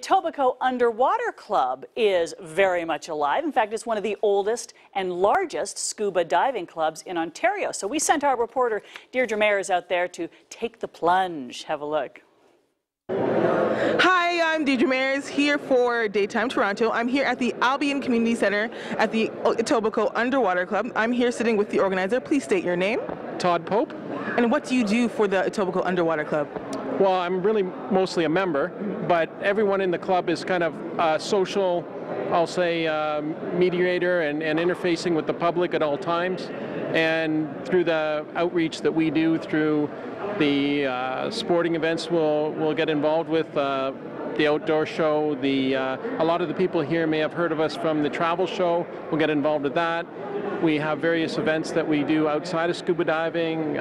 Etobicoke Underwater Club is very much alive. In fact, it's one of the oldest and largest scuba diving clubs in Ontario. So we sent our reporter Deidra Mayers out there to take the plunge. Have a look. Hi, I'm Deidra Mayers here for Daytime Toronto. I'm here at the Albion Community Centre at the Etobicoke Underwater Club. I'm here sitting with the organizer. Please state your name. Todd Pope. And what do you do for the Etobicoke Underwater Club? Well, I'm really mostly a member, but everyone in the club is kind of a social, I'll say, mediator and interfacing with the public at all times. And through the outreach that we do through the sporting events, we'll get involved with the outdoor show. A lot of the people here may have heard of us from the travel show. We'll get involved with that. We have various events that we do outside of scuba diving,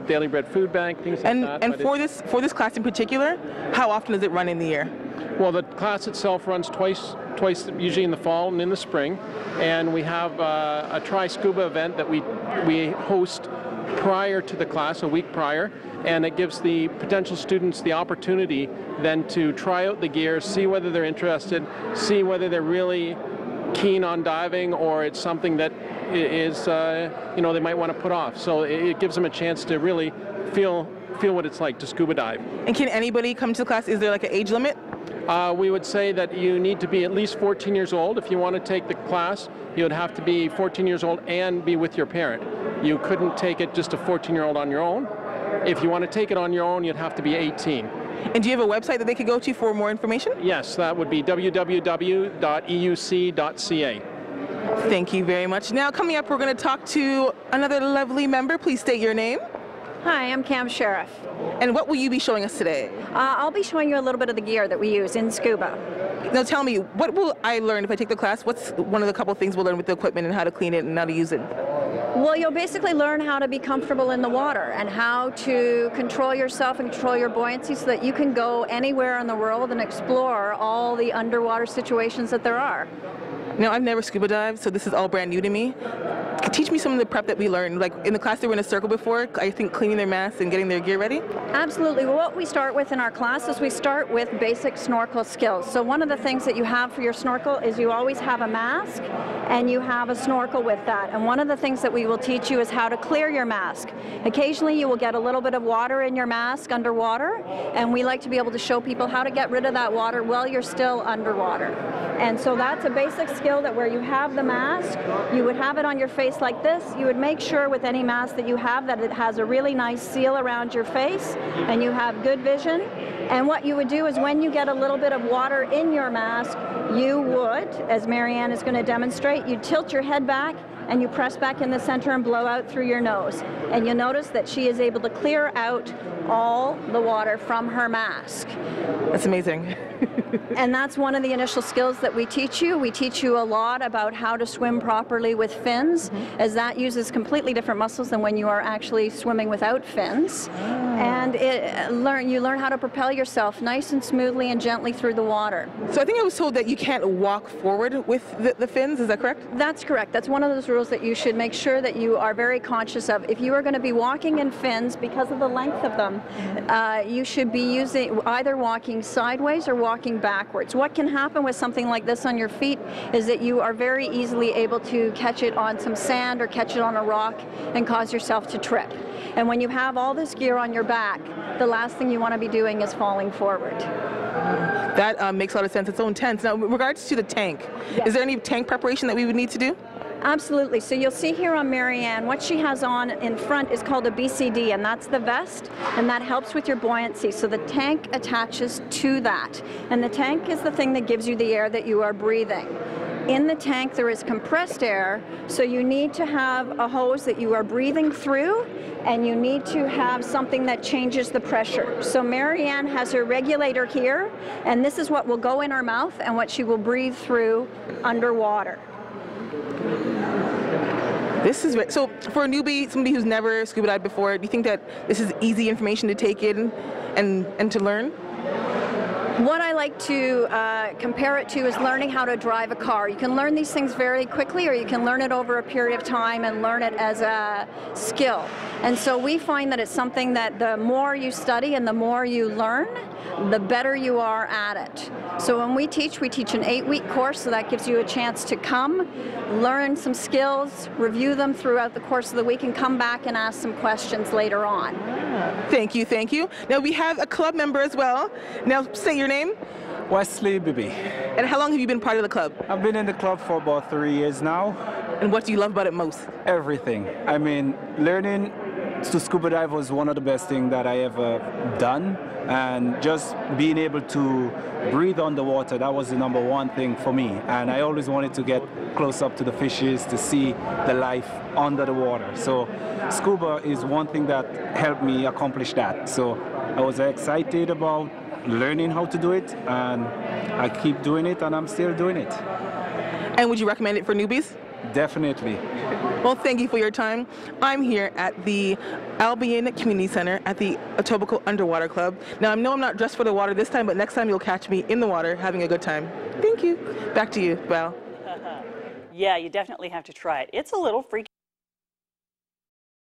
Daily Bread Food Bank, things like that. And for this class in particular, how often does it run in the year? Well, the class itself runs twice, usually in the fall and in the spring. And we have a Try Scuba event that we host prior to the class, a week prior, and it gives the potential students the opportunity then to try out the gear, see whether they're interested, see whether they're really keen on diving or it's something that is, they might want to put off. So it gives them a chance to really feel what it's like to scuba dive. And can anybody come to the class? Is there like an age limit? We would say that you need to be at least 14 years old. If you want to take the class, you would have to be 14 years old and be with your parent. You couldn't take it just a 14-year-old on your own. If you want to take it on your own, you'd have to be 18. And do you have a website that they could go to for more information? Yes, that would be www.euc.ca. Thank you very much. Now coming up, we're going to talk to another lovely member. Please state your name. Hi, I'm Cam Sheriff. And what will you be showing us today? I'll be showing you a little bit of the gear that we use in scuba. Now tell me, what will I learn if I take the class? What's one of the couple things we'll learn with the equipment and how to clean it and how to use it? Well, you'll basically learn how to be comfortable in the water and how to control yourself and control your buoyancy so that you can go anywhere in the world and explore all the underwater situations that there are. Now, I've never scuba dived, so this is all brand new to me. Teach me some of the prep that we learned. Like in the class they were in a circle before, I think cleaning their masks and getting their gear ready? Absolutely. Well, what we start with in our class is we start with basic snorkel skills. So one of the things that you have for your snorkel is you always have a mask and you have a snorkel with that. And one of the things that we will teach you is how to clear your mask. Occasionally you will get a little bit of water in your mask underwater, and we like to be able to show people how to get rid of that water while you're still underwater. And so that's a basic skill that where you have the mask, you would have it on your face like this. You would make sure with any mask that you have that it has a really nice seal around your face and you have good vision. And what you would do is when you get a little bit of water in your mask, you would, as Marianne is going to demonstrate, you tilt your head back and you press back in the center and blow out through your nose. And you'll notice that she is able to clear out all the water from her mask. That's amazing. And that's one of the initial skills that we teach you. We teach you a lot about how to swim properly with fins, as that uses completely different muscles than when you are actually swimming without fins. And you learn how to propel yourself nice and smoothly and gently through the water. So I think I was told that you can't walk forward with the fins, is that correct? That's correct. That's one of those rules that you should make sure that you are very conscious of. If you are going to be walking in fins, because of the length of them, you should be either walking sideways or walking backwards. What can happen with something like this on your feet is that you are very easily able to catch it on some sand or catch it on a rock and cause yourself to trip. And when you have all this gear on your back, the last thing you want to be doing is falling forward. That makes a lot of sense. It's so intense. Now, in regards to the tank, yes. Is there any tank preparation that we would need to do? Absolutely. So you'll see here on Marianne, what she has on in front is called a BCD, and that's the vest, and that helps with your buoyancy. So the tank attaches to that. And the tank is the thing that gives you the air that you are breathing. In the tank there is compressed air, so you need to have a hose that you are breathing through, and you need to have something that changes the pressure. So Marianne has her regulator here, and this is what will go in her mouth and what she will breathe through underwater. This is so for a newbie, somebody who's never scuba dived before, do you think that this is easy information to take in and to learn? What I like to compare it to is learning how to drive a car. You can learn these things very quickly, or you can learn it over a period of time and learn it as a skill. And so we find that it's something that the more you study and the more you learn, the better you are at it. So when we teach an 8-week course, so that gives you a chance to come, learn some skills, review them throughout the course of the week, and come back and ask some questions later on. Thank you, thank you. Now we have a club member as well. Now say your name. Wesley Bibi. And how long have you been part of the club? I've been in the club for about 3 years now. And what do you love about it most? Everything. I mean, learning to scuba dive was one of the best things that I ever done. And just being able to breathe underwater, that was the #1 thing for me. And I always wanted to get close up to the fishes to see the life under the water. So scuba is one thing that helped me accomplish that. So I was excited about learning how to do it, and I keep doing it, and I'm still doing it. And would you recommend it for newbies? Definitely. Well, thank you for your time. I'm here at the Albion Community Center at the Etobicoke Underwater Club. Now, I know I'm not dressed for the water this time, but next time you'll catch me in the water having a good time. Thank you. Back to you, Val. Yeah, you definitely have to try it. It's a little freaky.